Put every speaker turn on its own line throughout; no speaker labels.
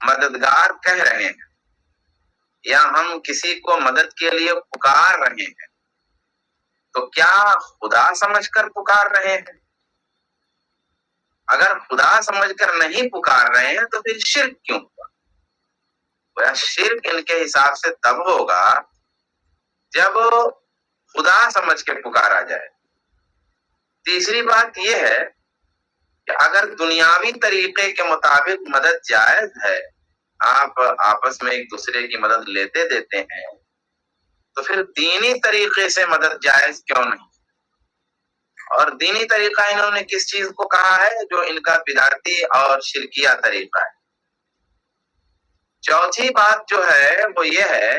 مددگار کہہ رہے ہیں یا ہم کسی کو مدد کے لیے پکار رہے ہیں تو کیا خدا سمجھ کر پکار رہے ہیں؟ اگر خدا سمجھ کر نہیں پکار رہے ہیں تو پھر شرک کیوں ہوا؟ شرک ان کے حساب سے تب ہوگا جب خدا سمجھ کے پکارا جائے۔ تیسری بات یہ ہے کہ اگر دنیاوی طریقے کے مطابق مدد جائز ہے، آپ آپس میں ایک دوسرے کی مدد لیتے دیتے ہیں، تو پھر دینی طریقے سے مدد جائز کیوں نہیں؟ اور دینی طریقہ انہوں نے کس چیز کو کہا ہے؟ جو ان کا بدعتی اور شرکیہ طریقہ ہے۔ چوتھی بات جو ہے وہ یہ ہے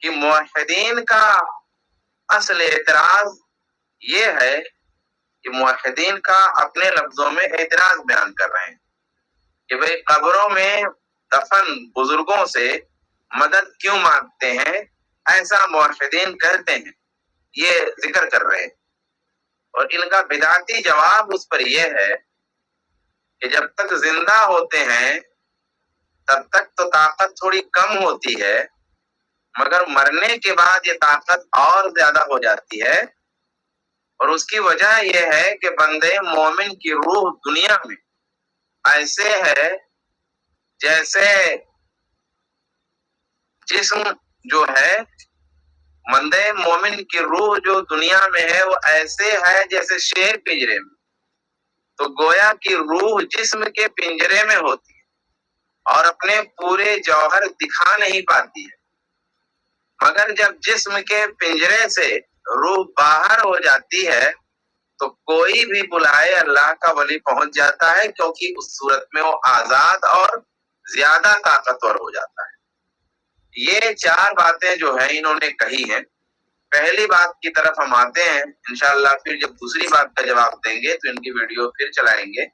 کہ موحدین کا اصل اعتراض یہ ہے کہ موحدین کا اپنے لفظوں میں اعتراض بیان کر رہے ہیں کہ بھئی قبروں میں دفن بزرگوں سے مدد کیوں مانگتے ہیں، ایسا موحدین کہتے ہیں، یہ ذکر کر رہے ہیں۔ اور ان کا بدعتی جواب اس پر یہ ہے کہ جب تک زندہ ہوتے ہیں تب تک تو طاقت تھوڑی کم ہوتی ہے، مگر مرنے کے بعد یہ طاقت اور زیادہ ہو جاتی ہے، اور اس کی وجہ یہ ہے کہ بندے مومن کی روح دنیا میں ایسے ہے جیسے جسم جو ہے، بندے مومن کی روح جو دنیا میں ہے وہ ایسے ہے جیسے شیر پنجرے میں، تو گویا کی روح جسم کے پنجرے میں ہوتی ہے اور اپنے پورے جوہر دکھا نہیں پاتی ہے، مگر جب جسم کے پنجرے سے روح باہر ہو جاتی ہے تو کوئی بھی بلائے اللہ کا ولی پہنچ جاتا ہے، کیونکہ اس صورت میں وہ آزاد اور زیادہ طاقتور ہو جاتا ہے۔ یہ چار باتیں جو ہیں انہوں نے کہی ہیں۔ پہلی بات کی طرف ہم آتے ہیں انشاءاللہ، پھر جب دوسری بات کا جواب دیں گے تو ان کی ویڈیو پھر چلائیں گے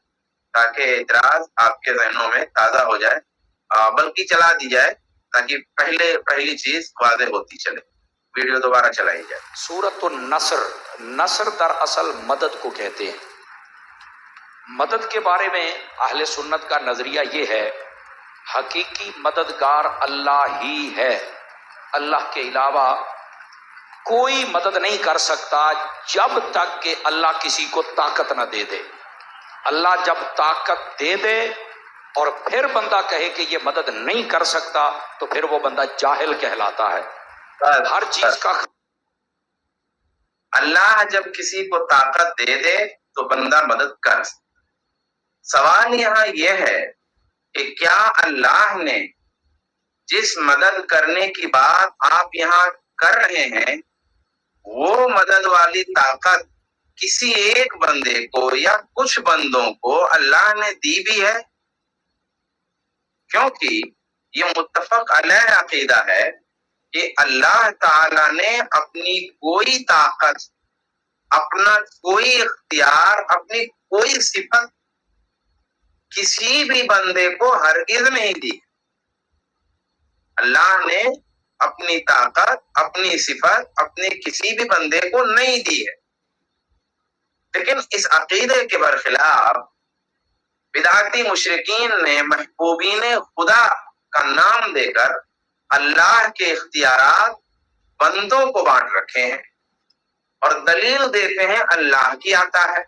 تاکہ اعتراض آپ کے ذہنوں میں تازہ ہو جائے، بلکہ چلا دی جائے تاکہ پہلی چیز واضح ہوتی چلے۔ ویڈیو دوبارہ چلائی جائے۔
سورۃ النصر، نصر دراصل مدد کو کہتے ہیں۔ مدد کے بارے میں اہل سنت کا نظریہ یہ ہے، حقیقی مددگار اللہ ہی ہے، اللہ کے علاوہ کوئی مدد نہیں کر سکتا جب تک کہ اللہ کسی کو طاقت نہ دے دے۔ اللہ جب طاقت دے دے اور پھر بندہ کہے کہ یہ مدد نہیں کر سکتا تو پھر وہ بندہ جاہل کہلاتا ہے۔ ہر چیز کا
اللہ جب کسی کو طاقت دے دے تو بندہ مدد کر سکتا۔ سوال یہاں یہ ہے کہ کیا اللہ نے جس مدد کرنے کی بات آپ یہاں کر رہے ہیں وہ مدد والی طاقت کسی ایک بندے کو یا کچھ بندوں کو اللہ نے دی بھی ہے؟ کیونکہ یہ متفق علیہ عقیدہ ہے کہ اللہ تعالی نے اپنی کوئی طاقت، اپنا کوئی اختیار، اپنی کوئی صفت کسی بھی بندے کو ہرگز نہیں دی۔ اللہ نے اپنی طاقت، اپنی صفت اپنے کسی بھی بندے کو نہیں دی ہے۔ لیکن اس عقیدے کے برخلاف بدعتی مشرکین نے محبوبین خدا کا نام دے کر اللہ کے اختیارات بندوں کو بانٹ رکھے ہیں اور دلیل دیتے ہیں اللہ کی عطا ہے۔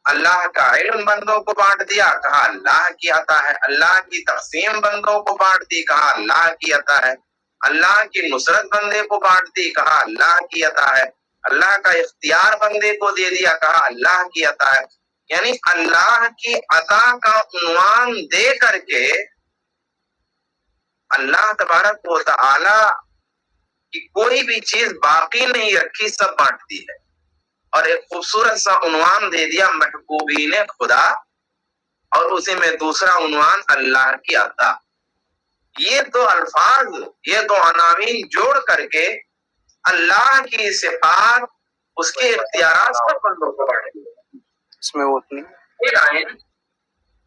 اللہ کا علم بندوں کو بانٹ دیا، کہا اللہ کی عطا ہے۔ اللہ کی تقسیم بندوں کو بانٹ دی، کہا اللہ کی عطا ہے۔ اللہ کی نصرت بندے کو بانٹ دی، کہا اللہ کی عطا ہے۔ اللہ کا اختیار بندے کو دے دیا، کہا اللہ کی عطا ہے۔ یعنی اللہ کی عطا کا عنوان دے کر کے اللہ تبارک و تعالی کی کوئی بھی چیز باقی نہیں رکھی، سب بانٹ دی ہے اور ایک خوبصورت سا عنوان دے دیا محبوبین خدا، اور اسی میں دوسرا عنوان اللہ کی عطا۔ یہ دو الفاظ، یہ دو عناوین جوڑ کر کے اللہ کی صفات، اس کے اختیارات پر بندوں کو بانٹ دیا۔ اس میں وہ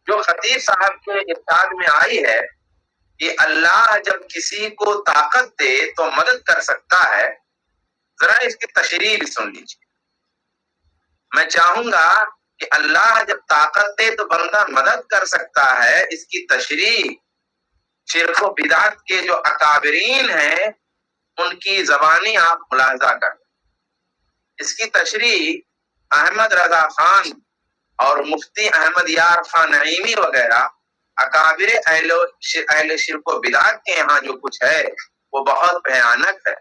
جو خطیب صاحب کے ارشاد میں آئی ہے کہ اللہ جب کسی کو طاقت دے تو مدد کر سکتا ہے، ذرا اس کی تشریح بھی سن لیجیے۔ میں چاہوں گا کہ اللہ جب طاقت دے تو بندہ مدد کر سکتا ہے، اس کی تشریح شرک و بدعت کے جو اکابرین ہیں ان کی زبانی آپ ملاحظہ کریں. اس کی تشریح احمد رضا خان اور مفتی احمد یار خان نعیمی وغیرہ اکابر اہل شرک و بدعت کے یہاں جو کچھ ہے وہ بہت بھیانک ہے.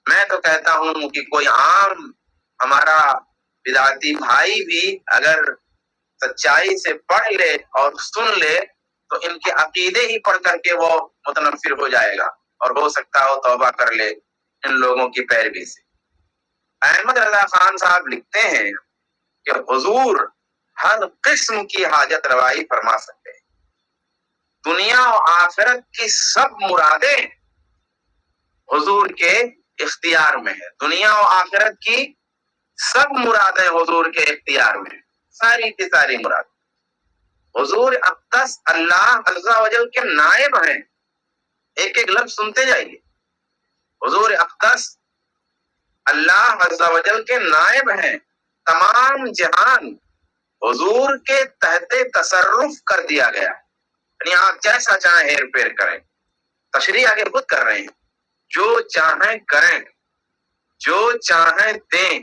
میں تو کہتا ہوں کہ کوئی عام ہمارا بدعتی بھائی بھی اگر سچائی سے پڑھ لے اور سن لے تو ان کے عقیدے ہی پڑھ کر کے وہ متنفر ہو جائے گا اور ہو سکتا ہے وہ توبہ کر لے ان لوگوں کی پیروی سے. احمد رضا خان صاحب لکھتے ہیں کہ حضور ہر قسم کی حاجت روائی فرما سکتے ہیں. دنیا و آخرت کی سب مرادیں حضور کے اختیار میں ہے. دنیا و آخرت کی سب مرادیں حضور کے اختیار میں ہیں، ساری کی ساری مراد. حضور اقدس اللہ عز و جل کے نائب ہیں. ایک ایک لفظ سنتے جائیے. حضور اقدس اللہ عز و جل کے نائب ہیں. تمام جہان حضور کے تحت تصرف کر دیا گیا. یعنی آپ جیسا چاہیں ہیر پھیر کریں. تشریح آگے خود کر رہے ہیں. جو چاہیں کریں، جو چاہیں دیں،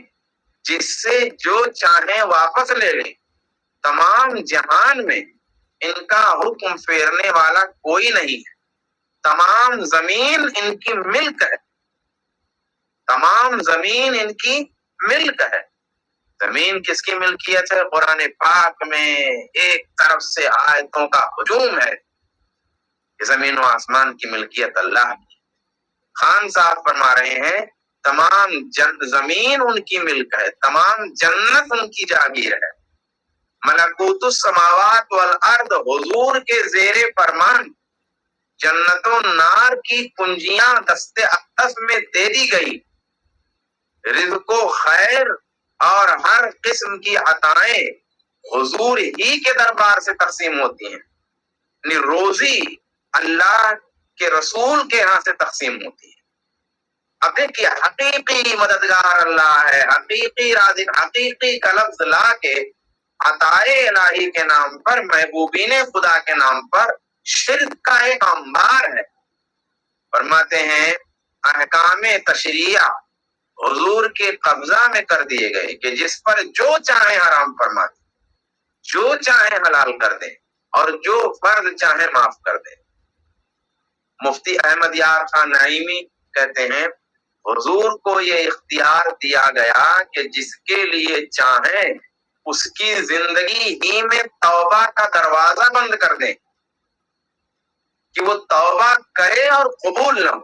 جس سے جو چاہیں واپس لے لیں. تمام جہان میں ان کا حکم پھیرنے والا کوئی نہیں ہے. تمام زمین ان کی ملک ہے. تمام زمین ان کی ملک ہے. زمین کس کی ملکیت ہے؟ قرآن پاک میں ایک طرف سے آیتوں کا ہجوم ہے کہ زمین و آسمان کی ملکیت اللہ کی. خان صاحب فرما رہے ہیں تمام زمین ان کی ملک ہے، تمام جنت ان کی جاگیر ہے. ملکوت السماوات والارض حضور کے زیر فرمان. جنت و نار کی کنجیاں دست اقدس میں دے دی گئی. رزق و خیر اور ہر قسم کی عطائیں حضور ہی کے دربار سے تقسیم ہوتی ہیں. یعنی روزی اللہ کے رسول کے ہاں سے تقسیم ہوتی ہے. اب دیکھیے حقیقی مددگار اللہ ہے، حقیقی رازق. حقیقی کا لفظ لا کے عطائے الہی کے نام پر، محبوبین خدا کے نام پر شرک کا ایک انبار ہے. فرماتے ہیں احکام تشریعہ حضور کے قبضہ میں کر دیے گئے کہ جس پر جو چاہیں حرام فرما دیں، جو چاہیں حلال کر دیں اور جو فرض چاہیں معاف کر دیں. مفتی احمد یار خان نعیمی کہتے ہیں حضور کو یہ اختیار دیا گیا کہ جس کے لیے چاہیں اس کی زندگی ہی میں توبہ کا دروازہ بند کر دیں کہ وہ توبہ کرے اور قبول نہ ہو،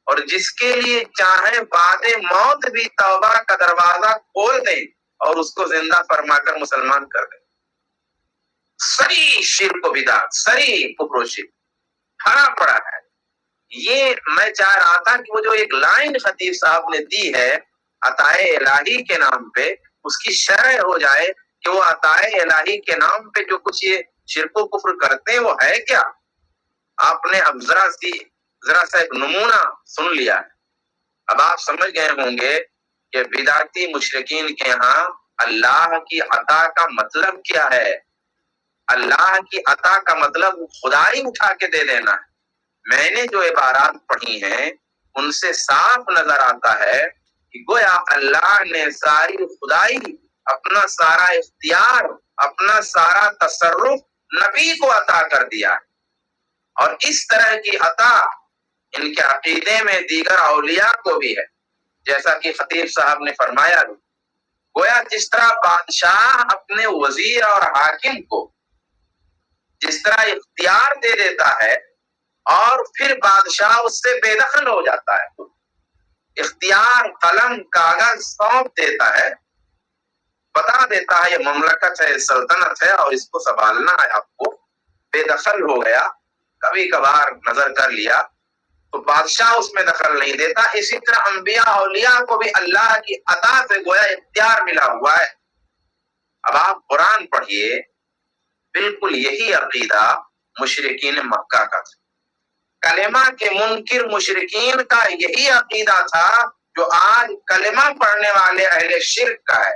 اور جس کے لیے چاہیں بعد موت بھی توبہ کا دروازہ کھول دیں اور اس کو زندہ فرما کر مسلمان کر دیں. سری شرک و بدعت، سری کفر و شرک بھرا پڑا ہے. یہ میں چاہ رہا تھا کہ وہ جو ایک لائن خطیب صاحب نے دی ہے عطائے الہی کے نام پہ، اس کی شرح ہو جائے کہ وہ عطائے الہی کے نام پہ جو کچھ یہ شرک و کفر کرتے ہیں وہ ہے کیا. آپ نے اب ذرا سا ایک نمونہ سن لیا ہے. اب آپ سمجھ گئے ہوں گے کہ بدعتی مشرکین کے ہاں اللہ کی عطا کا مطلب کیا ہے. اللہ کی عطا کا مطلب خدائی اٹھا کے دے دینا ہے. میں نے جو عبارات پڑھی ہیں ان سے صاف نظر آتا ہے کہ گویا اللہ نے ساری خدائی، اپنا سارا اختیار، اپنا سارا تصرف نبی کو عطا کر دیا ہے. اور اس طرح کی عطا ان کے عقیدے میں دیگر اولیاء کو بھی ہے، جیسا کہ خطیب صاحب نے فرمایا. گویا جس طرح بادشاہ اپنے وزیر اور حاکم کو جس طرح اختیار دے دیتا ہے اور پھر بادشاہ اس سے بے دخل ہو جاتا ہے، اختیار قلم کاغذ سونپ دیتا ہے، بتا دیتا ہے یہ مملکت ہے، سلطنت ہے اور اس کو سنبھالنا ہے آپ کو، بے دخل ہو گیا، کبھی کبھار نظر کر لیا تو بادشاہ اس میں دخل نہیں دیتا. اسی طرح انبیاء اولیاء کو بھی اللہ کی عطا سے گویا اختیار ملا ہوا ہے. اب آپ قرآن پڑھیے، بالکل یہی عقیدہ مشرکین مکہ کا تھا. کلمہ کے منکر مشرکین کا یہی عقیدہ تھا جو آج کلمہ پڑھنے والے اہل شرک کا ہے.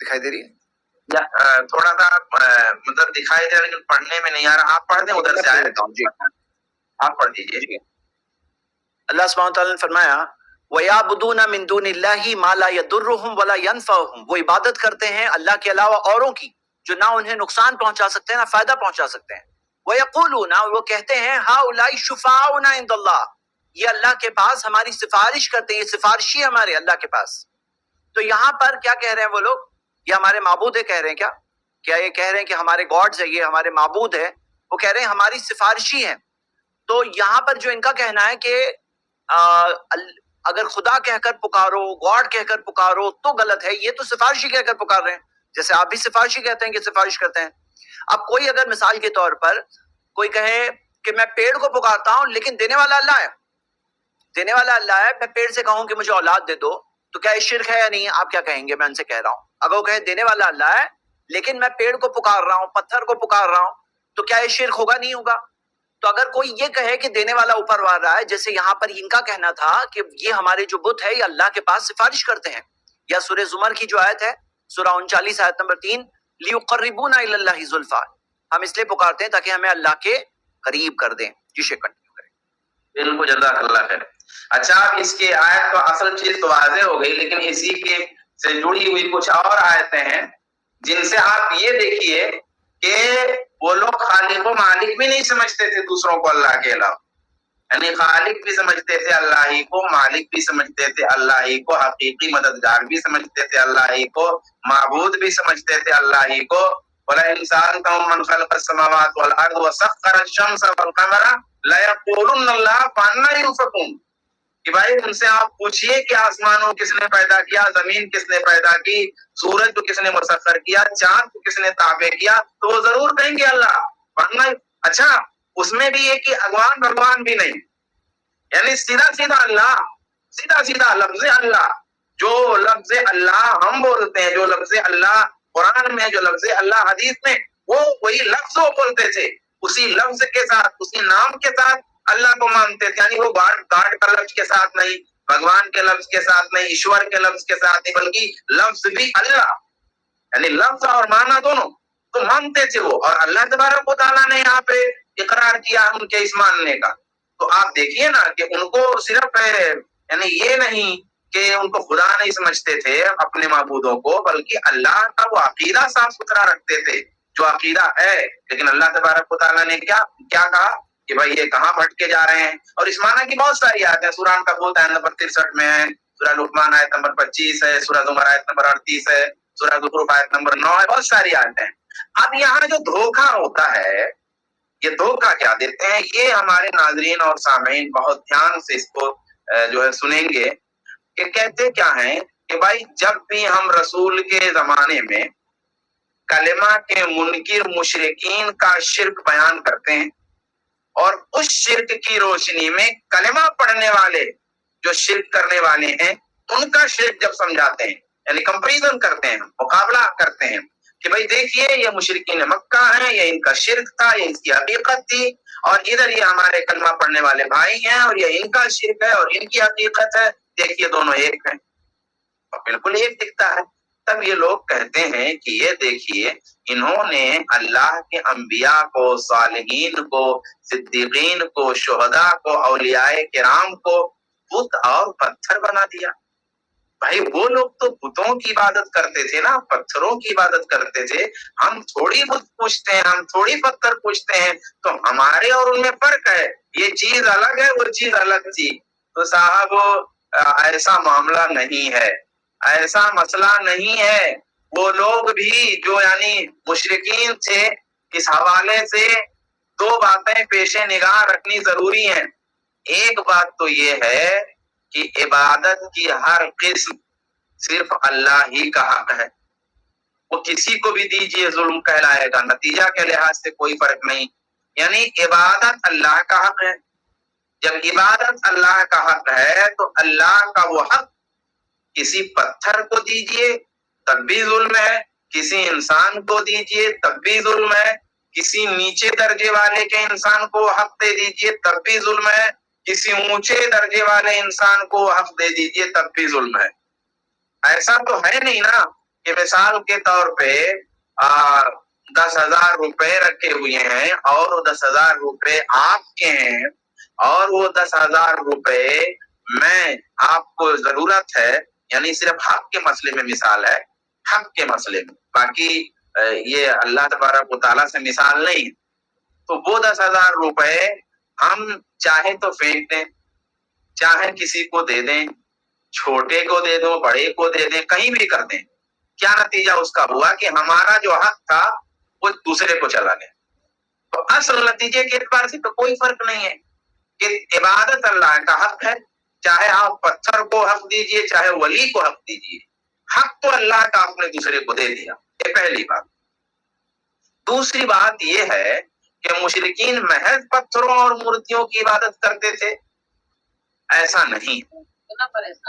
دکھائی دے رہی ہے؟
تھوڑا سا مطلب دکھائی دے رہا لیکن پڑھنے میں نہیں آ رہا. آپ پڑھ دیں ادھر سے آئے.
جی
آپ پڑھ دیجیے.
اللہ سبحانہ وتعالیٰ نے فرمایا وَيَعْبُدُونَ مِن دُونِ اللَّهِ مَا لَا يَضُرُّهُمْ وَلَا يَنفَعُهُمْ، وہ عبادت کرتے ہیں اللہ کے علاوہ اوروں کی جو نہ انہیں نقصان پہنچا سکتے ہیں نہ فائدہ پہنچا سکتے ہیں. وَيَقُولُونَ، وہ کہتے ہیں هَؤُلَاءِ شُفَعَاؤُنَا عِندَ اللَّهِ، یہ اللہ کے پاس ہماری سفارش کرتے ہیں، یہ سفارشی ہمارے اللہ کے پاس. تو یہاں پر کیا کہہ رہے ہیں وہ لوگ؟ یہ ہمارے معبود ہے کہہ رہے ہیں. کیا یہ کہہ رہے ہیں کہ ہمارے گاڈز ہے، یہ ہمارے معبود ہے؟ وہ کہہ رہے ہیں ہماری سفارشی ہیں. تو یہاں پر جو ان کا کہنا ہے کہ اگر خدا کہہ کر پکارو، گاڈ کہہ کر پکارو تو غلط ہے، یہ تو سفارشی کہہ کر پکار رہے ہیں، جیسے آپ بھی سفارشی کہتے ہیں کہ سفارش کرتے ہیں. اب کوئی اگر مثال کے طور پر کوئی کہے کہ میں پیڑ کو پکارتا ہوں لیکن دینے والا اللہ ہے، دینے والا اللہ ہے، میں پیڑ سے کہوں کہ مجھے اولاد دے دو، تو کیا یہ شرک ہے یا نہیں؟ آپ کیا کہیں گے؟ میں ان سے کہہ رہا ہوں اگر وہ کہے دینے والا اللہ ہے لیکن میں پیڑ کو پکار رہا ہوں، پتھر کو پکار رہا ہوں، تو کیا یہ شرک ہوگا؟ نہیں ہوگا. تو اگر کوئی یہ کہے کہ دینے والا اوپر وار رہا ہے، جیسے یہاں پر ان کا کہنا تھا کہ یہ ہمارے جو بت ہے یہ اللہ کے پاس سفارش کرتے ہیں، یا سورہ زمر کی جو آیت ہے سورہ 39 آیت نمبر 3 لیقربونا الی اللہ زلفا، ہم اس لیے پکارتے ہیں تاکہ ہمیں اللہ کے قریب کر دیں. جی شیخ کنٹینیو کریں.
بالکل، جزاک اللہ خیر. اچھا، اب اس کی آیت تو اصل چیز تو واضح ہو گئی، لیکن اسی کے سے جڑی ہوئی کچھ اور آیتیں ہیں جن سے آپ یہ دیکھیے کہ وہ لوگ خالق و مالک بھی نہیں سمجھتے تھے دوسروں کو اللہ کے علاوہ. یعنی خالق بھی سمجھتے تھے اللہ ہی کو، مالک بھی سمجھتے تھے اللہ ہی کو، حقیقی مددگار بھی سمجھتے تھے اللہ ہی کو، معبود بھی سمجھتے تھے اللہ ہی کو. وَلَئِنْ سَأَلْتَهُم مَّنْ خَلَقَ السَّمَاوَاتِ وَالْأَرْضَ وَسَخَّرَ الشَّمْسَ وَالْقَمَرَ لَيَقُولُنَّ اللَّهُ فَأَنَّىٰ يُؤْفَكُونَ. کہ بھائی ان سے آپ پوچھئے کہ آسمانوں کس نے پیدا کیا، زمین کس نے پیدا کی، سورج کو کس نے مسخر کیا، چاند کو کس نے تابع کیا، تو وہ ضرور کہیں گے اللہ. اچھا، اس میں بھی یہ کہ اگوان بھگوان بھی نہیں، یعنی سیدھا سیدھا اللہ، سیدھا سیدھا لفظ اللہ. جو لفظ اللہ ہم بولتے ہیں، جو لفظ اللہ قرآن میں، جو لفظ اللہ حدیث میں، وہ وہی لفظ وہ بولتے تھے، اسی لفظ کے ساتھ، اسی نام کے ساتھ اللہ کو مانتے تھے. یعنی وہ گاڈ کا لفظ کے ساتھ نہیں، بھگوان کے لفظ کے ساتھ نہیں، ایشور کے لفظ کے ساتھ نہیں، بلکہ لفظ بھی اللہ، یعنی لفظ اور معنی دونوں تو مانتے تھے وہ. اور اللہ تبارک و تعالیٰ نے یہاں پہ اقرار کیا ان کے اس ماننے کا. تو آپ دیکھیے نا کہ ان کو صرف یعنی یہ نہیں کہ ان کو خدا نہیں سمجھتے تھے اپنے معبودوں کو، بلکہ اللہ کا وہ عقیدہ صاف ستھرا رکھتے تھے جو عقیدہ ہے. لیکن اللہ تبارک و تعالیٰ نے کیا کہا کہ بھائی یہ کہاں بھٹکے جا رہے ہیں. اور اس معنی کی بہت ساری آیتیں سورہ عنکبوت آیت نمبر 63 میں ہے، سورہ لقمان آیت نمبر 25 ہے، سورہ زمر آیت نمبر 38 ہے، سورہ زخرف آیت نمبر 9 ہے، بہت ساری آیتیں. اب یہاں جو دھوکہ ہوتا ہے، یہ دھوکہ کیا دیتے ہیں، یہ ہمارے ناظرین اور سامعین بہت دھیان سے اس کو جو ہے سنیں گے کہ کہتے کیا ہیں کہ بھائی جب بھی ہم رسول کے زمانے میں کلمہ کے منکر مشرکین کا شرک بیان کرتے ہیں اور اس شرک کی روشنی میں کلمہ پڑھنے والے جو شرک کرنے والے ہیں ان کا شرک جب سمجھاتے ہیں، یعنی کمپیریزن کرتے ہیں، مقابلہ کرتے ہیں کہ بھائی دیکھیے یہ مشرکین مکہ ہیں، یہ ان کا شرک تھا، یہ اس کی حقیقت تھی، اور ادھر یہ ہمارے کلمہ پڑھنے والے بھائی ہیں اور یہ ان کا شرک ہے اور ان کی حقیقت ہے، دیکھیے دونوں ایک ہیں اور بالکل ایک دکھتا ہے. تب یہ لوگ کہتے ہیں کہ یہ دیکھیے انہوں نے اللہ کے انبیاء کو، صالحین کو، صدیقین کو، شہداء کو، اولیاء کرام کو بت اور پتھر بنا دیا. بھائی وہ لوگ تو بتوں کی عبادت کرتے تھے نا، پتھروں کی عبادت کرتے تھے. ہم تھوڑی بت پوچھتے ہیں، ہم تھوڑی پتھر پوچھتے ہیں، تو ہمارے اور ان میں فرق ہے. یہ چیز الگ ہے، وہ چیز الگ تھی. تو صاحب ایسا معاملہ نہیں ہے، ایسا مسئلہ نہیں ہے. وہ لوگ بھی جو یعنی مشرکین تھے، اس حوالے سے دو باتیں پیش نگاہ رکھنی ضروری ہیں. ایک بات تو یہ ہے کہ عبادت کی ہر قسم صرف اللہ ہی کا حق ہے، وہ کسی کو بھی دیجیے ظلم کہلائے گا، نتیجہ کے لحاظ سے کوئی فرق نہیں. یعنی عبادت اللہ کا حق ہے. جب عبادت اللہ کا حق ہے تو اللہ کا وہ حق کسی پتھر کو دیجیے تب بھی ظلم ہے، کسی انسان کو دیجیے تب بھی ظلم ہے، کسی نیچے درجے والے کے انسان کو حق دے دیجیے تب بھی ظلم ہے، کسی اونچے درجے والے انسان کو حق دے دیجیے تب بھی ظلم ہے. ایسا تو ہے نہیں نا کہ مثال کے طور پہ 10,000 روپے رکھے ہوئے ہیں اور وہ 10,000 روپے آپ کے ہیں اور وہ 10,000 روپے میں آپ کو ضرورت ہے، یعنی صرف حق کے مسئلے میں مثال ہے، حق کے مسئلے میں، باقی یہ اللہ تبارک و تعالیٰ سے مثال نہیں ہے۔ تو وہ 10,000 روپے ہم چاہے تو پھینک دیں، چاہے کسی کو دے دیں، چھوٹے کو دے دو، بڑے کو دے دیں، کہیں بھی کر دیں، کیا نتیجہ اس کا ہوا کہ ہمارا جو حق تھا وہ دوسرے کو چلا گیا۔ تو اصل نتیجے کے اعتبار سے تو کوئی فرق نہیں ہے کہ عبادت اللہ کا حق ہے، چاہے آپ پتھر کو حق دیجئے، چاہے ولی کو حق دیجئے، حق تو اللہ کا آپ نے دوسرے کو دے دیا۔ یہ پہلی بات۔ دوسری بات یہ ہے کہ مشرکین محض پتھروں اور مورتیوں کی عبادت کرتے تھے، ایسا نہیں۔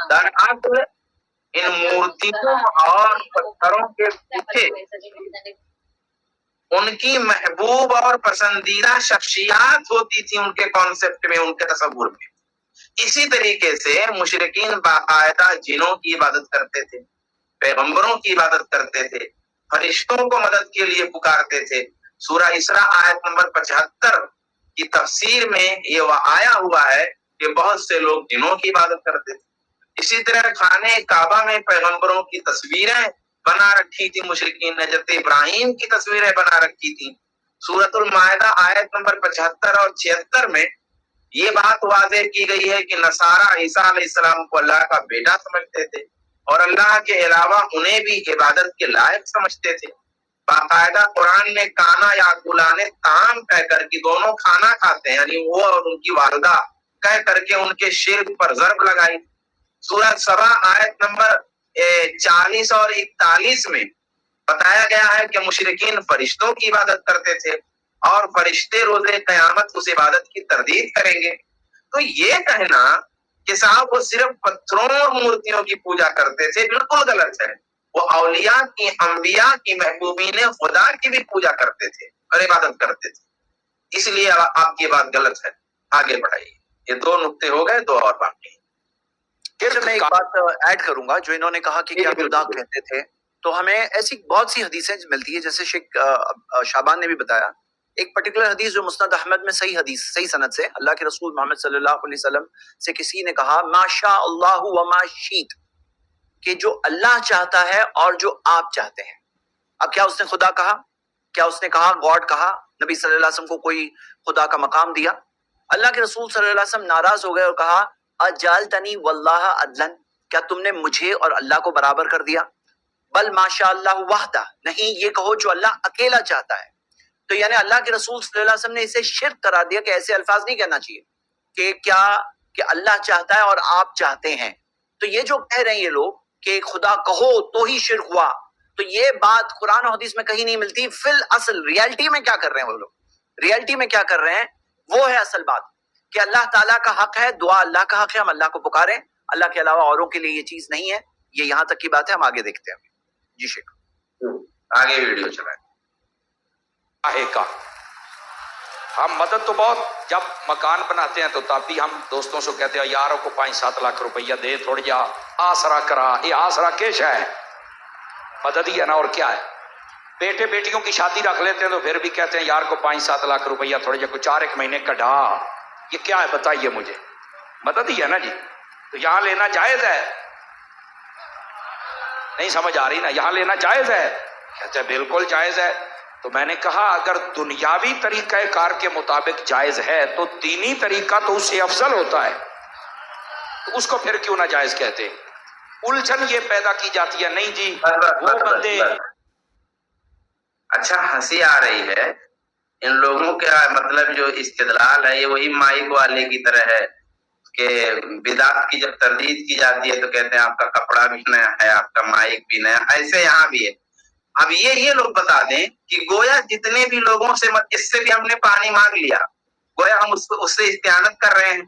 دراصل ان مورتیوں اور پتھروں کے پیچھے ان کی محبوب اور پسندیدہ شخصیات ہوتی تھی، ان کے کانسیپٹ میں، ان کے تصور میں۔ اسی طریقے سے مشرکین باقاعدہ جنوں کی عبادت کرتے تھے، پیغمبروں کی عبادت کرتے تھے، فرشتوں کو مدد کے لیے پکارتے تھے۔ سورہ اسراء آیت نمبر 75 کی تفسیر میں یہ آیا ہوا ہے کہ بہت سے لوگ جنوں کی عبادت کرتے تھے۔ اسی طرح خانہ کعبہ میں پیغمبروں کی تصویریں بنا رکھی تھی مشرکین نے، حضرت ابراہیم کی تصویریں بنا رکھی تھی۔ سورۃ المائدہ آیت نمبر 75 اور 76 میں یہ بات واضح کی گئی ہے کہ نصارہ عیسیٰ علیہ السلام کو اللہ کا بیٹا سمجھتے تھے اور اللہ کے علاوہ انہیں بھی عبادت کے لائق سمجھتے تھے۔ باقاعدہ قرآن میں کانا یا کلان طعام کہہ کر کے دونوں کھانا کھاتے ہیں، یعنی وہ اور ان کی والدہ کہہ کر کے ان کے شرک پر ضرب لگائی۔ سورہ سبا آیت نمبر 40 اور 41 میں بتایا گیا ہے کہ مشرکین فرشتوں کی عبادت کرتے تھے اور فرشتے روز قیامت اس عبادت کی تردید کریں گے۔ تو یہ کہنا کہ صاحب وہ صرف پتھروں اور مورتیوں کی پوجا کرتے تھے، بالکل غلط ہے۔ وہ اولیاء کی، انبیاء کی، محبوبین خدا کی بھی پوجا کرتے تھے اور عبادت کرتے تھے۔ اس لیے آپ کی بات غلط ہے، آگے بڑھائیے۔ یہ 2 نقطے ہو گئے، 2 اور باقی۔
پھر میں ایک بات ایڈ کروں گا، جو انہوں نے کہا کہ کیا خدا کہتے تھے، تو ہمیں ایسی بہت سی حدیثیں ملتی ہے، جیسے شیخ شعبان نے بھی بتایا ایک پرٹیکولر حدیث جو مسند احمد میں صحیح حدیث، صحیح سند سے اللہ کے رسول محمد صلی اللہ علیہ وسلم سے کسی نے کہا ما شاء اللہ و ما شیت، کہ جو اللہ چاہتا ہے اور جو آپ چاہتے ہیں۔ اب کیا اس نے خدا کہا؟ کیا اس نے کہا گاڈ کہا؟ نبی صلی اللہ علیہ وسلم کو کوئی خدا کا مقام دیا؟ اللہ کے رسول صلی اللہ علیہ وسلم ناراض ہو گئے اور کہا اجالتنی واللہ عدلن، کیا تم نے مجھے اور اللہ کو برابر کر دیا؟ بل ماشاء اللہ وحدہ، نہیں یہ کہو جو اللہ اکیلا چاہتا ہے۔ تو یعنی اللہ کے رسول صلی اللہ علیہ وسلم نے اسے شرک قرار دیا کہ ایسے الفاظ نہیں کہنا چاہیے کہ کیا کہ اللہ چاہتا ہے اور آپ چاہتے ہیں۔ تو یہ جو کہہ رہے ہیں یہ لوگ کہ خدا کہو تو ہی شرک ہوا، تو یہ بات قرآن و حدیث میں کہیں نہیں ملتی۔ فی الاصل ریالٹی میں کیا کر رہے ہیں وہ لوگ؟ ریالٹی میں کیا کر رہے ہیں وہ ہے اصل بات کہ اللہ تعالیٰ کا حق ہے، دعا اللہ کا حق ہے، ہم اللہ کو پکاریں، اللہ کے علاوہ اوروں کے لیے یہ چیز نہیں ہے۔ یہ یہاں تک کی بات ہے، ہم آگے دیکھتے ہیں۔ جی شیخ
آگے ویڈیو چلائیں۔
کا ہم مدد تو بہت، جب مکان بناتے ہیں تو تب بھی ہم دوستوں سے کہتے ہیں یاروں کو 5-7 لاکھ روپیہ دے، تھوڑا جا آسرا کرا۔ یہ آسرا کیش ہے، مدد ہی ہے نا، اور کیا ہے؟ بیٹے بیٹیوں کی شادی رکھ لیتے ہیں تو پھر بھی کہتے ہیں یار کو 5-7 لاکھ روپیہ تھوڑا جا کچھ 4-1 مہینے کٹا۔ یہ کیا ہے بتائیے مجھے؟ مدد ہی ہے نا جی۔ تو یہاں لینا جائز ہے؟ نہیں سمجھ آ رہی نا؟ یہاں لینا جائز ہے؟ کہتے ہیں بالکل جائز ہے۔ تو میں نے کہا اگر دنیاوی طریقہ کار کے مطابق جائز ہے تو دینی طریقہ تو اس سے افضل ہوتا ہے، تو اس کو پھر کیوں نہ جائز کہتے؟ الجھن یہ پیدا کی جاتی ہے، نہیں جی وہ بندے۔
اچھا ہنسی آ رہی ہے ان لوگوں کا، مطلب جو استدلال ہے یہ وہی مائک والے کی طرح ہے کہ بدعت کی جب تردید کی جاتی ہے تو کہتے ہیں آپ کا کپڑا بھی نیا ہے، آپ کا مائک بھی نیا، ایسے یہاں بھی ہے۔ اب یہ لوگ بتا دیں کہ گویا جتنے بھی لوگوں سے اس سے بھی ہم نے پانی مانگ لیا، گویا ہم اس سے استعانت کر رہے ہیں۔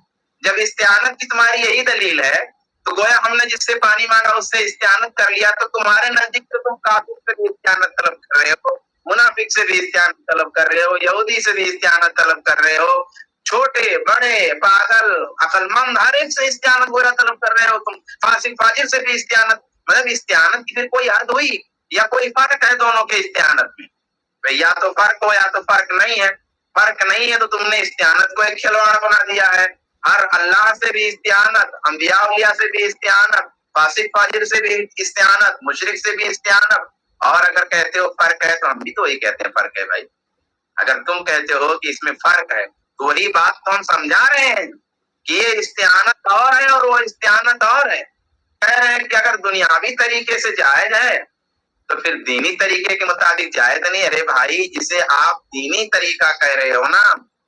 جب استعانت کی تمہاری یہی دلیل ہے تو گویا ہم نے جس سے پانی مانگا اس سے استعانت کر لیا، تو تمہارے نزدیک تو تم کافر سے بھی استعانت طلب کر رہے ہو، منافق سے بھی استعانت طلب کر رہے ہو، یہودی سے بھی استعانت طلب کر رہے ہو، چھوٹے بڑے پاگل عقل مند ہر ایک سے استعانت گویا طلب کر رہے ہو تم، فاسق فاجر سے بھی استعانت۔ مطلب استعانت کی پھر کوئی حد ہوئی؟ یا کوئی فرق ہے دونوں کے استعانت میں؟ یا تو فرق ہو یا تو فرق نہیں ہے. فرق نہیں ہے تو تم نے استعانت کو ایک کھلواڑ بنا دیا ہے. ہر اللہ سے بھی استعانت، انبیاء اولیاء سے بھی استعانت، فاسق فاجر سے بھی استعانت، مشرک سے بھی استعانت. اور اگر کہتے ہو فرق ہے تو ہم بھی تو وہی کہتے ہیں فرق ہے بھائی. اگر تم کہتے ہو کہ اس میں فرق ہے تو وہی بات تو ہم سمجھا رہے ہیں کہ یہ استعانت اور ہے اور وہ استعانت اور ہے. کہہ رہے ہیں کہ اگر دنیاوی طریقے سے جائز ہے تو پھر دینی طریقے کے مطابق جائز نہیں. ارے بھائی، جسے آپ دینی طریقہ کہہ رہے ہو نا،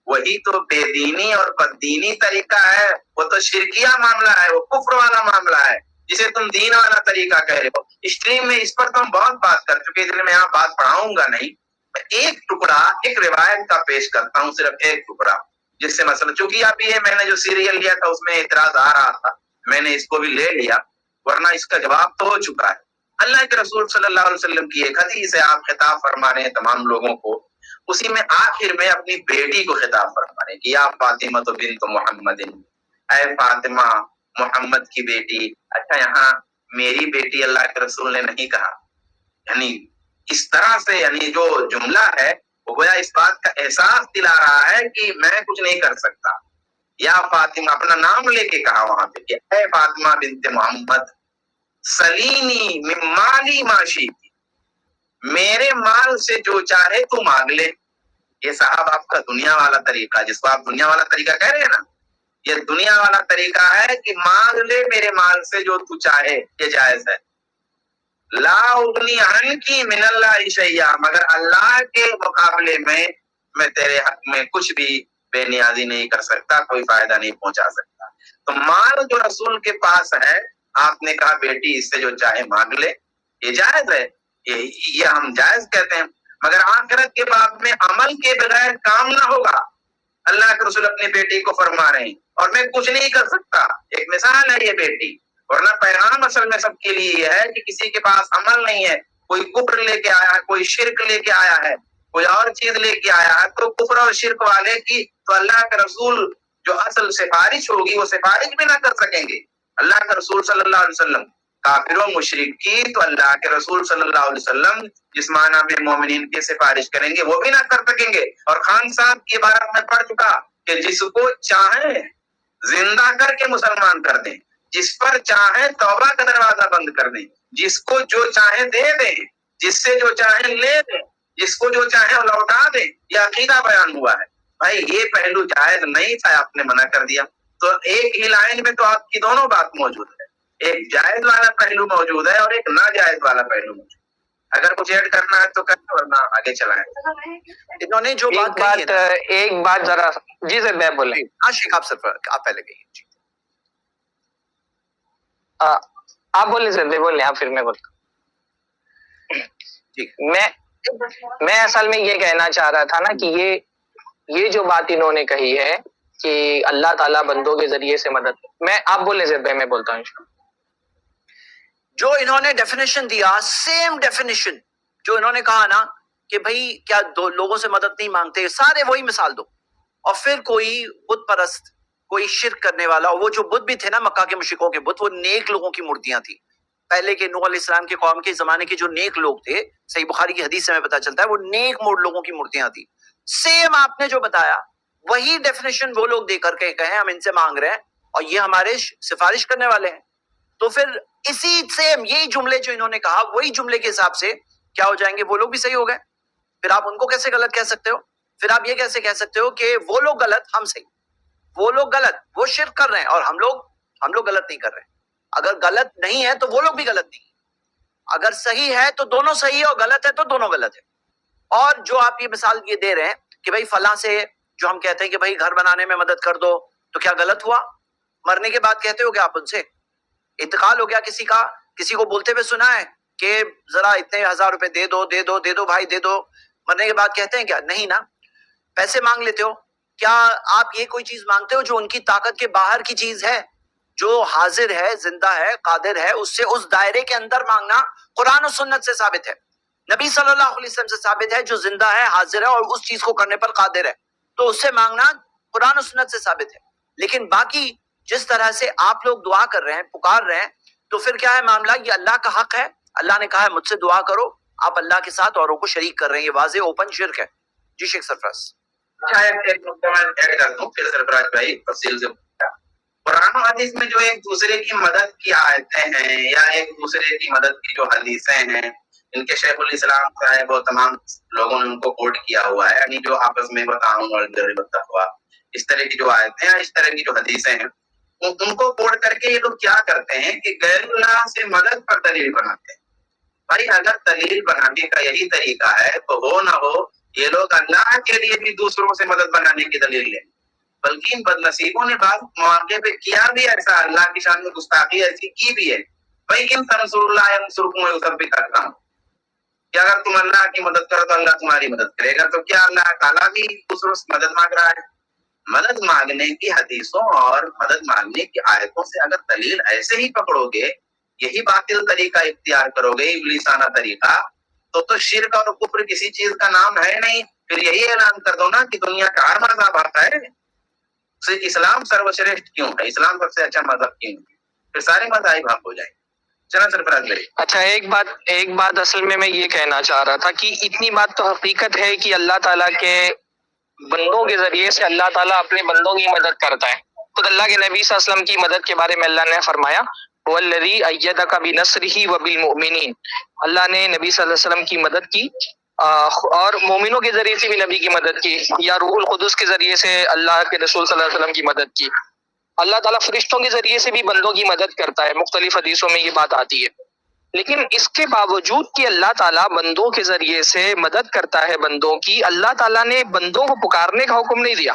وہی تو بے دینی اور بددینی طریقہ ہے. وہ تو شرکیہ معاملہ ہے، وہ کفر والا معاملہ ہے جسے تم دین والا طریقہ کہہ رہے ہو. اسٹریم میں اس پر تو ہم بہت بات کر چکے، اس لیے میں یہاں بات پڑھاؤں گا نہیں. ایک ٹکڑا ایک روایت کا پیش کرتا ہوں، صرف ایک ٹکڑا، جس سے مسئلہ، چونکہ اب یہ میں نے جو سیریل لیا تھا اس میں اعتراض آ رہا تھا، میں نے اس کو بھی لے لیا، ورنہ اس کا جواب تو ہو چکا ہے. اللہ کے رسول صلی اللہ علیہ وسلم کی ایک حدیث ہے، آپ خطاب فرما رہے ہیں تمام لوگوں کو. اسی میں آخر میں اپنی بیٹی کو خطاب فرما رہے ہیں کہ یا فاطمہ بنت محمد، اے فاطمہ محمد کی بیٹی. اچھا، یہاں میری بیٹی اللہ کے رسول نے نہیں کہا. یعنی اس طرح سے، یعنی جو جملہ ہے وہ گویا اس بات کا احساس دلا رہا ہے کہ میں کچھ نہیں کر سکتا. یا فاطمہ، اپنا نام لے کے کہا وہاں پہ کہ اے فاطمہ بنت محمد سلینی من مالی ما شئتی، میرے مال سے جو چاہے تو مانگ لے. یہ صاحب آپ کا دنیا والا طریقہ، جس کو آپ دنیا والا طریقہ کہہ رہے ہیں نا، یہ دنیا والا طریقہ ہے کہ مانگ لے میرے مال سے جو تو چاہے. یہ جائز ہے. لا اغنی عنکی من اللہ شیئا، مگر اللہ کے مقابلے میں تیرے حق میں کچھ بھی بے نیازی نہیں کر سکتا، کوئی فائدہ نہیں پہنچا سکتا. تو مال جو رسول کے پاس ہے، آپ نے کہا بیٹی اس سے جو چاہے مانگ لے، یہ جائز ہے. یہ ہم جائز کہتے ہیں. مگر آخرت کے بعد میں عمل کے بغیر کام نہ ہوگا. اللہ کے رسول اپنی بیٹی کو فرما رہے ہیں اور میں کچھ نہیں کر سکتا. ایک مثال ہے یہ بیٹی، ورنہ پیغام اصل میں سب کے لیے یہ ہے کہ کسی کے پاس عمل نہیں ہے، کوئی کفر لے کے آیا ہے، کوئی شرک لے کے آیا ہے، کوئی اور چیز لے کے آیا ہے، تو کفر اور شرک والے کی تو اللہ کے رسول جو اصل سفارش ہوگی وہ سفارش بھی نہ کر سکیں گے. اللہ کے رسول صلی اللہ علیہ وسلم کافر و مشرک کی تو اللہ کے رسول صلی اللہ علیہ وسلم جس معنی میں مومنین کی سفارش کریں گے وہ بھی نہ کر سکیں گے. اور خان صاحب کی عبارت میں پڑھ چکا کہ جس کو چاہیں زندہ کر کے مسلمان کر دیں، جس پر چاہیں توبہ کا دروازہ بند کر دیں، جس کو جو چاہیں دے دیں، جس سے جو چاہیں لے دیں، جس کو جو چاہیں لوٹا دیں. یہ عقیدہ بیان ہوا ہے. بھائی یہ پہلو جائز نہیں تھا، آپ نے منع کر دیا. تو ایک ہی لائن میں تو آپ کی دونوں بات موجود ہے، ایک جائز والا پہلو موجود ہے اور ایک ناجائز والا پہلو موجود ہے. اگر کچھ ایڈ کرنا ہے تو کرنا، ورنہ آگے چلائیں.
انہوں نے جو بات کہی ہے نا،
ایک بات ذرا جی سے میں بولیں.
ہاں شیخ آپ سر آپ پہلے کہیے. جی
آپ بولیں سر، بولیں آپ، پھر میں بولتا. میں اصل میں یہ کہنا چاہ رہا تھا نا کہ یہ جو بات انہوں نے کہی ہے کہ اللہ تعالیٰ بندوں کے ذریعے سے مدد، آپ بولیں سر، میں بولتا ہوں.
جو انہوں نے ڈیفینیشن دیا، سیم ڈیفینیشن جو انہوں نے کہا نا کہ بھائی کیا دو لوگوں سے مدد نہیں مانگتے، سارے وہی مثال دو. اور پھر کوئی بت پرست، کوئی شرک کرنے والا، وہ جو بت بھی تھے نا مکہ کے مشرکوں کے بت، وہ نیک لوگوں کی مورتیاں تھی. پہلے کے نوح علیہ السلام کے قوم کے زمانے کے جو نیک لوگ تھے، صحیح بخاری کی حدیث سے ہمیں پتہ چلتا ہے وہ نیک لوگوں کی مورتیاں تھی. سیم آپ نے جو بتایا وہی ڈیفینیشن وہ لوگ دے کر کے کہیں ہم ان سے مانگ رہے ہیں اور یہ ہمارے سفارش کرنے والے ہیں. تو پھر اسی سیم یہی جملے جو انہوں نے کہا وہی جملے کے حساب سے کیا ہو جائیں گے، وہ لوگ بھی صحیح ہو گئے. پھر آپ ان کو کیسے غلط کہہ سکتے ہو؟ پھر آپ یہ کیسے کہہ سکتے ہو کہ وہ لوگ غلط ہم صحیح، وہ لوگ غلط وہ شرک کر رہے ہیں اور ہم لوگ غلط نہیں کر رہے ہیں. اگر غلط نہیں ہے تو وہ لوگ بھی غلط نہیں، اگر صحیح ہے تو دونوں صحیح ہے اور غلط ہے تو دونوں غلط ہے. اور جو آپ یہ مثال یہ دے رہے ہیں کہ بھائی فلاں سے جو ہم کہتے ہیں کہ بھائی گھر بنانے میں مدد کر دو، تو کیا غلط ہوا؟ مرنے کے بعد کہتے ہو کہ آپ ان سے انتقال ہو گیا کسی کا، کسی کو بولتے ہوئے سنا ہے کہ ذرا اتنے 1000 روپے دے دو بھائی دے دو، مرنے کے بعد کہتے ہیں کیا؟ نہیں نا. پیسے مانگ لیتے ہو، کیا آپ یہ کوئی چیز مانگتے ہو جو ان کی طاقت کے باہر کی چیز ہے، جو حاضر ہے، زندہ ہے، قادر ہے، اس سے اس دائرے کے اندر مانگنا قرآن و سنت سے ثابت ہے، نبی صلی اللہ علیہ وسلم سے ثابت ہے، جو زندہ ہے، حاضر ہے اور اس چیز کو کرنے پر قادر ہے، تو اس سے مانگنا قرآن و سنت سے ثابت ہے. لیکن باقی جس طرح سے آپ لوگ دعا کر رہے ہیں، پکار رہے ہیں، تو پھر کیا ہے معاملہ؟ یہ اللہ کا حق ہے اللہ نے کہا ہے مجھ سے دعا کرو، آپ اللہ کے ساتھ اوروں کو شریک کر رہے ہیں، یہ واضح اوپن شرک ہے۔ جی شیخ سرفراز۔
ایک نقطہ میں ایڈ کرتا ہوں، پھر سرفراز بھائی تفصیل سے بتایا۔ قرآن و حدیث میں جو ایک دوسرے کی مدد کی آیتیں ہیں یا ایک دوسرے کی مدد کی جو حدیثیں ہیں، ان کے شیخ الاسلام صاحب اور تمام لوگوں نے ان کو کوٹ کیا ہوا ہے، یعنی جو آپس میں بتاؤں اور ہوا اس طرح کی جو آیتیں ہیں، اس طرح کی جو حدیثیں ہیں، ان کو کوٹ کر کے یہ لوگ کیا کرتے ہیں کہ غیر اللہ سے مدد پر دلیل بناتے ہیں۔ بھائی اگر دلیل بنانے کا یہی طریقہ ہے تو ہو نہ ہو یہ لوگ اللہ کے لیے بھی دوسروں سے مدد بنانے کی دلیل لیں، بلکہ ان بد نصیبوں نے بعض مواقع پہ کیا بھی ایسا، اللہ کی شان میں گستاخی ایسی کی بھی ہے۔ بھائی ان تنصر اللہ ینصرکم ویثبت اقدامکم، کہ اگر تم اللہ کی مدد کرو تو اللہ تمہاری مدد کرے گا، تو کیا اللہ تعالیٰ بھی دوسروں سے مدد مانگ رہا ہے؟ مدد مانگنے کی حدیثوں اور مدد مانگنے کی آیتوں سے اگر دلیل ایسے ہی پکڑو گے، یہی باطل طریقہ اختیار کرو گے، ابلیسانہ طریقہ، تو شرک اور کفر کسی چیز کا نام ہے نہیں۔ پھر یہی اعلان کر دو نا کہ دنیا کا ہر مذہب آتا ہے، صرف اسلام سروشریشٹھ کیوں ہے، اسلام سب سے اچھا مذہب کیوں ہے، پھر سارے مذاہب بھاگ ہو جائیں۔ چلو سرفراز بھائی۔
اچھا ایک بات اصل میں یہ کہنا چاہ رہا تھا کہ اتنی بات تو حقیقت ہے کہ اللہ تعالیٰ کے بندوں کے ذریعے سے اللہ تعالیٰ اپنے بندوں کی مدد کرتا ہے۔ خود اللہ کے نبی صلی اللہ علیہ وسلم کی مدد کے بارے میں اللہ نے فرمایا وَالَّذِي أَيَّدَكَ بِنَصْرِهِ وَبِالْمُؤْمِنِينَ، اللہ نے نبی صلی اللہ علیہ وسلم کی مدد کی اور مومنوں کے ذریعے سے بھی نبی کی مدد کی، یا روح القدس کے ذریعے سے اللہ کے رسول صلی اللہ علیہ وسلم کی مدد کی۔ اللہ تعالیٰ فرشتوں کے ذریعے سے بھی بندوں کی مدد کرتا ہے، مختلف حدیثوں میں یہ بات آتی ہے۔ لیکن اس کے باوجود کہ اللہ تعالیٰ بندوں کے ذریعے سے مدد کرتا ہے بندوں کی، اللہ تعالیٰ نے بندوں کو پکارنے کا حکم نہیں دیا۔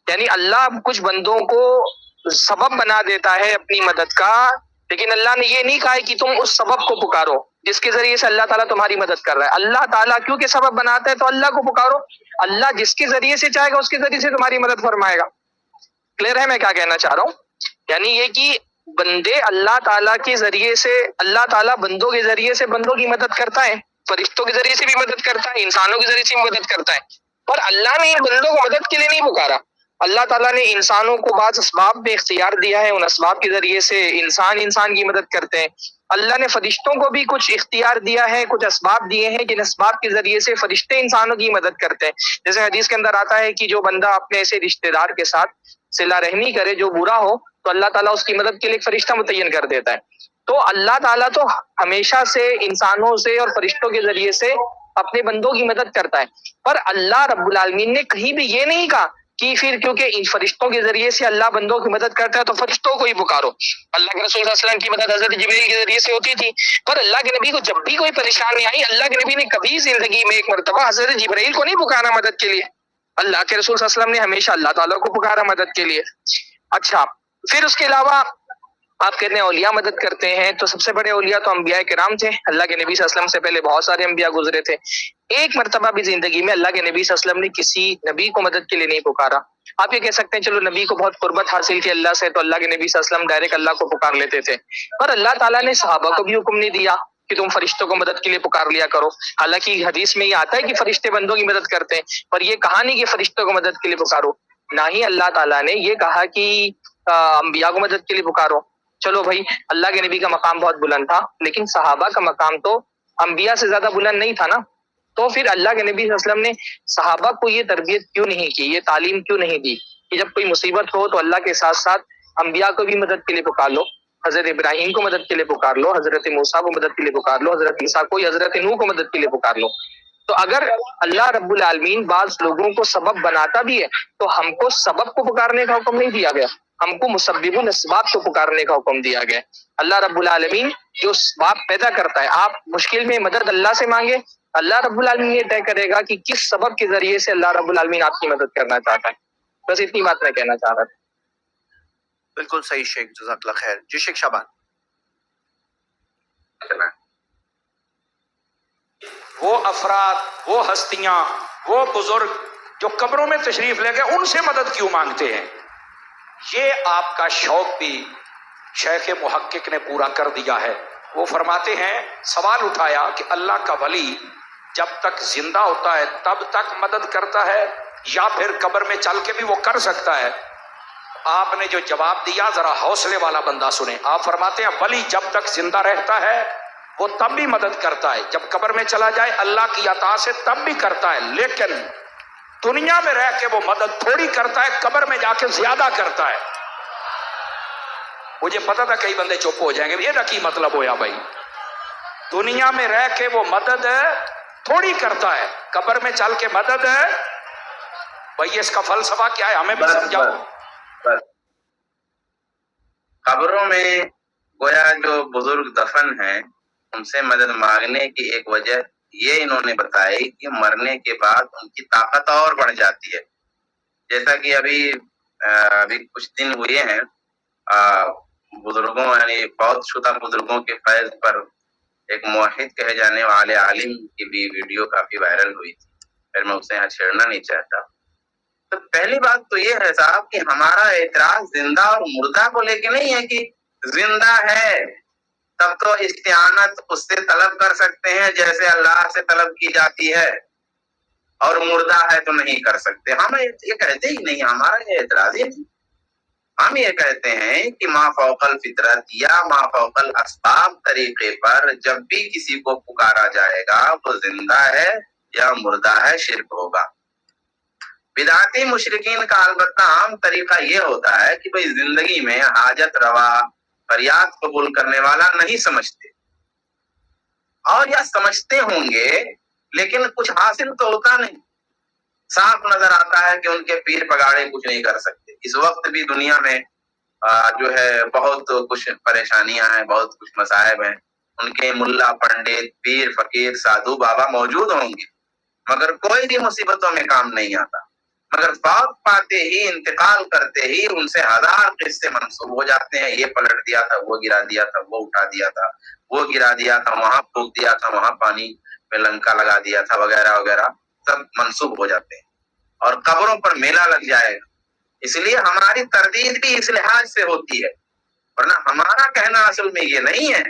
یعنی اللہ کچھ بندوں کو سبب بنا دیتا ہے اپنی مدد کا، لیکن اللہ نے یہ نہیں کہا ہے کہ تم اس سبب کو پکارو جس کے ذریعے سے اللہ تعالیٰ تمہاری مدد کر رہا ہے۔ اللہ تعالیٰ کیونکہ سبب بناتا ہے تو اللہ کو پکارو، اللہ جس کے ذریعے سے چاہے گا اس کے ذریعے سے تمہاری مدد فرمائے گا۔ کلیئر ہے میں کیا کہنا چاہ رہا ہوں؟ یعنی یہ کہ بندے اللہ تعالیٰ کے ذریعے سے، اللہ تعالیٰ بندوں کے ذریعے سے بندوں کی مدد کرتا ہے، فرشتوں کے ذریعے سے بھی مدد کرتا ہے، انسانوں کے ذریعے سے بھی مدد کرتا ہے، پر اللہ نے ان بندوں کو مدد کے لیے نہیں پکارا۔ اللہ تعالیٰ نے انسانوں کو بعض اسباب میں اختیار دیا ہے، ان اسباب کے ذریعے سے انسان کی مدد کرتے ہیں۔ اللہ نے فرشتوں کو بھی کچھ اختیار دیا ہے، کچھ اسباب دیے ہیں جن اسباب کے ذریعے سے فرشتے انسانوں کی مدد کرتے ہیں۔ جیسے حدیث کے اندر آتا ہے کہ جو بندہ اپنے ایسے رشتہ دار کے ساتھ صلہ رحمی کرے جو برا ہو تو اللہ تعالیٰ اس کی مدد کے لیے ایک فرشتہ متعین کر دیتا ہے۔ تو اللہ تعالیٰ تو ہمیشہ سے انسانوں سے اور فرشتوں کے ذریعے سے اپنے بندوں کی مدد کرتا ہے، پر اللہ رب العالمین نے کہیں بھی یہ نہیں کہا کہ پھر کیونکہ ان فرشتوں کے ذریعے سے اللہ بندوں کی مدد کرتا ہے تو فرشتوں کو ہی پکارو۔ اللہ کے رسول صلی اللہ علیہ وسلم کی مدد حضرت جبریل کے ذریعے سے ہوتی تھی، پر اللہ کے نبی کو جب بھی کوئی پریشانی آئی اللہ کے نبی نے کبھی زندگی میں ایک مرتبہ حضرت جبریل کو نہیں پکارا مدد کے لیے، اللہ کے رسول صلی اللہ علیہ وسلم نے ہمیشہ اللہ تعالیٰ کو پکارا مدد کے لیے۔ اچھا پھر اس کے علاوہ آپ کہتے ہیں اولیاء مدد کرتے ہیں، تو سب سے بڑے اولیاء تو انبیاء کرام تھے۔ اللہ کے نبی صلی اللہ علیہ وسلم سے پہلے بہت سارے انبیاء گزرے تھے، ایک مرتبہ بھی زندگی میں اللہ کے نبی صلی اللہ علیہ وسلم نے کسی نبی کو مدد کے لیے نہیں پکارا۔ آپ یہ کہہ سکتے ہیں چلو نبی کو بہت قربت حاصل کی اللہ سے تو اللہ کے نبی صلی اللہ علیہ وسلم ڈائریکٹ اللہ کو پکار لیتے تھے، پر اللہ تعالیٰ نے صحابہ کو بھی حکم نہیں دیا کہ تم فرشتوں کو مدد کے لیے پکار لیا کرو۔ حالانکہ حدیث میں یہ آتا ہے کہ فرشتے بندوں کی مدد کرتے ہیں، پر یہ کہا نہیں کہ فرشتوں کو مدد کے لیے پکارو، نہ ہی اللہ تعالیٰ نے یہ کہا کہ انبیاء کو مدد کے لیے پکارو۔ چلو بھائی اللہ کے نبی کا مقام بہت بلند تھا، لیکن صحابہ کا مقام تو انبیاء سے زیادہ بلند نہیں تھا نا، تو پھر اللہ کے نبی صلی اللہ علیہ وسلم نے صحابہ کو یہ تربیت کیوں نہیں کی، یہ تعلیم کیوں نہیں دی کہ جب کوئی مصیبت ہو تو اللہ کے ساتھ ساتھ انبیاء کو بھی مدد کے لیے پکار لو، حضرت ابراہیم کو مدد کے لیے پکار لو، حضرت موسیٰ کو مدد کے لیے پکار لو، حضرت عیسیٰ کو یا حضرت نوح کو مدد کے لیے پکار لو۔ تو اگر اللہ رب العالمین بعض لوگوں کو سبب بناتا بھی ہے تو ہم کو سبب کو پکارنے کا حکم نہیں دیا گیا، ہم کو مسبب الاسباب کو پکارنے کا حکم دیا گیا۔ اللہ رب العالمین جو اسباب پیدا کرتا ہے، آپ مشکل میں مدد اللہ سے مانگے، اللہ رب العالمین یہ طے کرے گا کہ کس سبب کے ذریعے سے اللہ رب العالمین آپ کی مدد کرنا چاہتا ہے۔ بس اتنی بات میں کہنا چاہ رہا تھا۔
بالکل صحیح شیخ، جزاک اللہ خیر۔ جی شیخ شعبان۔
وہ افراد، وہ ہستیاں، وہ بزرگ جو قبروں میں تشریف لے گئے ان سے مدد کیوں مانگتے ہیں؟ یہ آپ کا شوق بھی شیخ محقق نے پورا کر دیا ہے۔ وہ فرماتے ہیں، سوال اٹھایا کہ اللہ کا ولی جب تک زندہ ہوتا ہے تب تک مدد کرتا ہے یا پھر قبر میں چل کے بھی وہ کر سکتا ہے؟ آپ نے جو جواب دیا ذرا حوصلے والا بندہ سنیں۔ آپ فرماتے ہیں ولی جب تک زندہ رہتا ہے وہ تب بھی مدد کرتا ہے، جب قبر میں چلا جائے اللہ کی عطا سے تب بھی کرتا ہے، لیکن دنیا میں رہ کے وہ مدد تھوڑی کرتا ہے، قبر میں جا کے زیادہ کرتا ہے۔ مجھے پتا تھا کئی بندے چپ ہو جائیں گے، یہ نہ کی مطلب ہویا بھائی، دنیا میں رہ کے وہ مدد تھوڑی کرتا ہے، قبر میں چل کے مدد بھائی اس کا فلسفہ کیا ہے ہمیں بھی سمجھاؤ۔
بس قبروں میں گویا جو بزرگ دفن ہیں ان سے مدد مانگنے کی ایک وجہ یہ انہوں نے بتائی کہ مرنے کے بعد ان کی طاقت اور بڑھ جاتی ہے، جیسا کہ ابھی کچھ دن ہوئے ہیں بزرگوں یعنی فوت شدہ بزرگوں کے فیض پر ایک موحد کہے جانے والے عالم کی بھی ویڈیو کافی وائرل ہوئی تھی، پھر میں اسے یہاں چھیڑنا نہیں چاہتا۔ تو پہلی بات تو یہ ہے صاحب کہ ہمارا اعتراض زندہ اور مردہ کو لے کے نہیں ہے، کہ زندہ ہے تب تو استعانت اس سے طلب کر سکتے ہیں جیسے اللہ سے طلب کی جاتی ہے، اور مردہ ہے تو نہیں کر سکتے۔ ہم یہ کہتے ہی نہیں، ہمارا یہ اعتراض ہی نہیں۔ ہم یہ کہتے ہیں کہ ما فوق الفطرت یا ما فوق الاسباب طریقے پر جب بھی کسی کو پکارا جائے گا وہ زندہ ہے یا مردہ ہے، شرک ہوگا۔ بدعتی مشرکین کا البتہ عام طریقہ یہ ہوتا ہے کہ بھئی زندگی میں حاجت روا فریاد قبول کرنے والا نہیں سمجھتے، اور یا سمجھتے ہوں گے لیکن کچھ حاصل تو ہوتا نہیں۔ صاف نظر آتا ہے کہ ان کے پیر پگاڑے کچھ نہیں کر سکتے۔ اس وقت بھی دنیا میں جو ہے بہت کچھ پریشانیاں ہیں، بہت کچھ مصائب ہیں، ان کے ملا پنڈت پیر فقیر سادھو بابا موجود ہوں گے مگر کوئی بھی مصیبتوں میں کام نہیں آتا، مگر فوت پاتے ہی انتقال کرتے ہی ان سے ہزار قصے منسوب ہو جاتے ہیں، یہ پلٹ دیا تھا، وہ گرا دیا تھا، وہ اٹھا دیا تھا، وہ گرا دیا تھا، وہاں پھونک دیا تھا، وہاں پانی میں لنکا لگا دیا تھا، وغیرہ وغیرہ سب منسوب ہو جاتے ہیں، اور قبروں پر میلہ لگ جائے گا۔ اس لیے ہماری تردید بھی اس لحاظ سے ہوتی ہے، ورنہ ہمارا کہنا اصل میں یہ نہیں ہے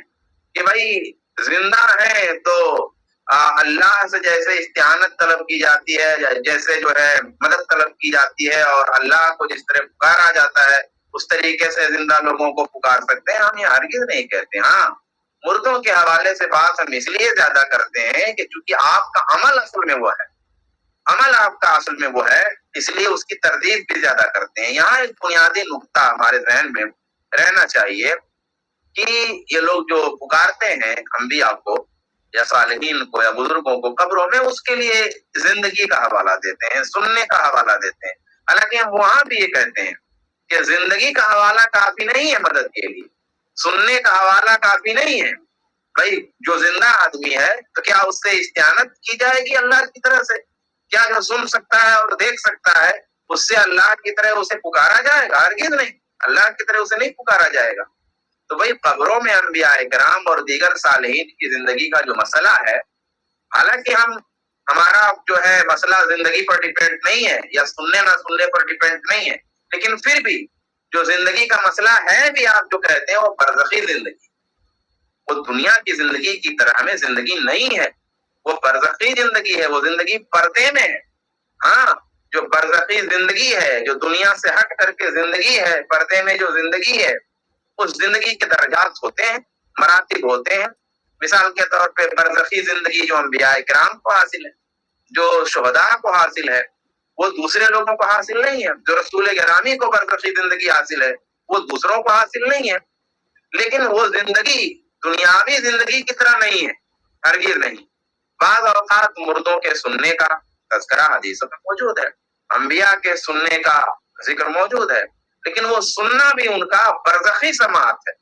کہ بھائی زندہ ہے تو اللہ سے جیسے استعانت طلب کی جاتی ہے، جیسے جو ہے مدد طلب کی جاتی ہے، اور اللہ کو جس طرح پکارا جاتا ہے اس طریقے سے زندہ لوگوں کو پکار سکتے ہیں، ہم یہ ہرگز نہیں کہتے۔ ہاں، مردوں کے حوالے سے بات ہم اس لیے زیادہ کرتے ہیں کہ چونکہ آپ کا عمل اصل میں وہ ہے، عمل آپ کا اصل میں وہ ہے، اس لیے اس کی تردید بھی زیادہ کرتے ہیں۔ یہاں ایک بنیادی نقطہ ہمارے ذہن میں رہنا چاہیے کہ یہ لوگ جو پکارتے ہیں انبیاء کو یا صالحین کو یا بزرگوں کو قبروں میں، اس کے لیے زندگی کا حوالہ دیتے ہیں، سننے کا حوالہ دیتے ہیں، حالانکہ ہم وہاں بھی یہ کہتے ہیں کہ زندگی کا حوالہ کافی نہیں ہے مدد کے لیے، سننے کا حوالہ کافی نہیں ہے۔ بھائی جو زندہ آدمی ہے تو کیا اس سے استعانت کی جائے گی اللہ کی طرف سے؟ کیا جو سن سکتا ہے اور دیکھ سکتا ہے اس سے اللہ کی طرح اسے پکارا جائے گا؟ ہرگز نہیں، اللہ کی طرح اسے نہیں پکارا جائے گا۔ تو بھائی قبروں میں انبیاء کرام اور دیگر صالحین کی زندگی کا جو مسئلہ ہے، حالانکہ ہمارا جو ہے مسئلہ زندگی پر ڈیپینڈ نہیں ہے یا سننے نہ سننے پر ڈیپینڈ نہیں ہے، لیکن پھر بھی جو زندگی کا مسئلہ ہے بھی آپ جو کہتے ہیں وہ برزخی زندگی، وہ دنیا کی زندگی کی طرح ہمیں زندگی نہیں ہے، وہ برزخی زندگی ہے، وہ زندگی پردے میں ہے۔ ہاں، جو برزخی زندگی ہے، جو دنیا سے ہٹ کر کے زندگی ہے، پردے میں جو زندگی ہے، اس زندگی کے درجات ہوتے ہیں، مراتب ہوتے ہیں۔ مثال کے طور پہ برزخی زندگی جو انبیاء کرام کو حاصل ہے، جو شہداء کو حاصل ہے، وہ دوسرے لوگوں کو حاصل نہیں ہے۔ جو رسول گرامی کو برزخی زندگی حاصل ہے وہ دوسروں کو حاصل نہیں ہے، لیکن وہ زندگی دنیاوی زندگی کی طرح نہیں ہے، ہرگز نہیں۔ بعض اوقات مردوں کے سننے کا تذکرہ حدیث میں موجود ہے، انبیاء کے سننے کا ذکر موجود ہے، لیکن وہ سننا بھی ان کا برزخی سماعت ہے۔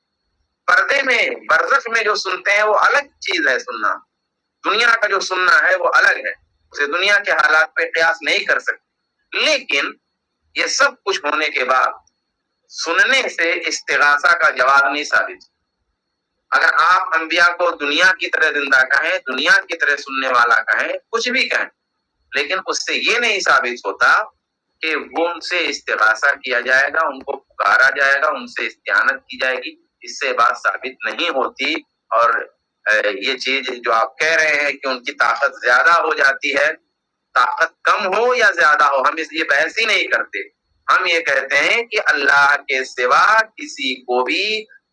پردے میں برزخ میں جو سنتے ہیں وہ الگ چیز ہے، سننا دنیا کا جو سننا ہے وہ الگ ہے، اسے دنیا کے حالات پہ قیاس نہیں کر سکتے۔ لیکن یہ سب کچھ ہونے کے بعد سننے سے استغاثہ کا جواب نہیں ثابت۔ اگر آپ انبیاء کو دنیا کی طرح زندہ کہیں، دنیا کی طرح سننے والا کہیں، کچھ بھی کہیں، لیکن اس سے یہ نہیں ثابت ہوتا کہ وہ ان سے استغاثہ کیا جائے گا، ان کو پکارا جائے گا، ان سے استعانت کی جائے گی، اس سے بات ثابت نہیں ہوتی۔ اور یہ چیز جو آپ کہہ رہے ہیں کہ ان کی طاقت زیادہ ہو جاتی ہے، طاقت کم ہو یا زیادہ ہو، ہم اس لیے بحث ہی نہیں کرتے۔ ہم یہ کہتے ہیں کہ اللہ کے سوا کسی کو بھی